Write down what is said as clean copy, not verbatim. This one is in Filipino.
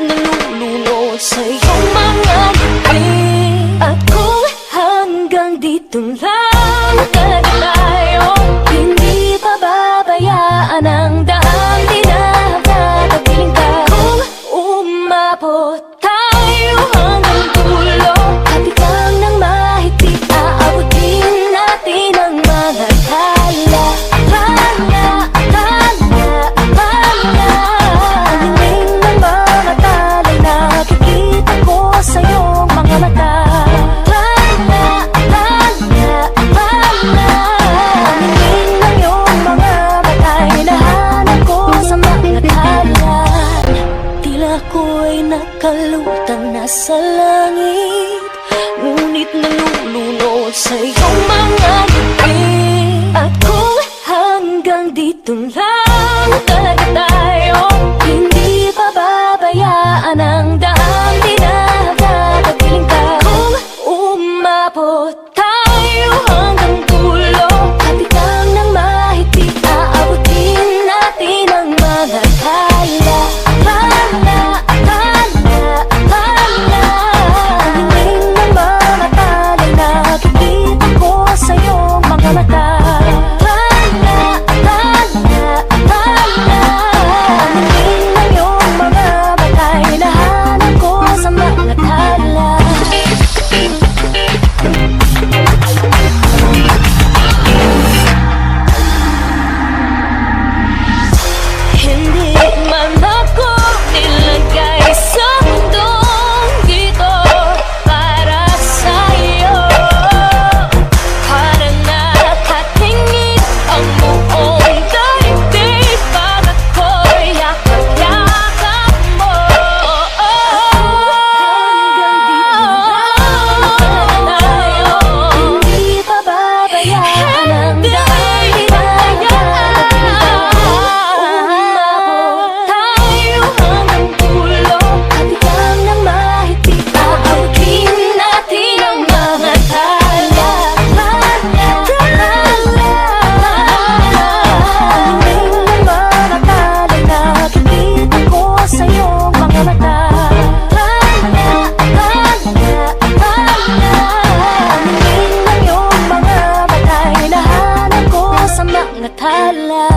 nalulunod sa iyong mga ngiti. At kung hanggang dito lang talaga tayo, hindi pababayaan ang daang tinatagpiling ka. Kung umabot tayo hanggang dulo, hatigang ng mahigpit, aabutin natin ang mga tala. Nakalutang nasa langit, ngunit nalulunod sa iyong mga ngiti. At kung hanggang dito lang talaga tayo, hindi pababayaan ang daang tinatagpiling ka. Kung umabot tayo hanggang dulo, hatigang ng mahigpit, aabutin natin ang mga tala. Tala.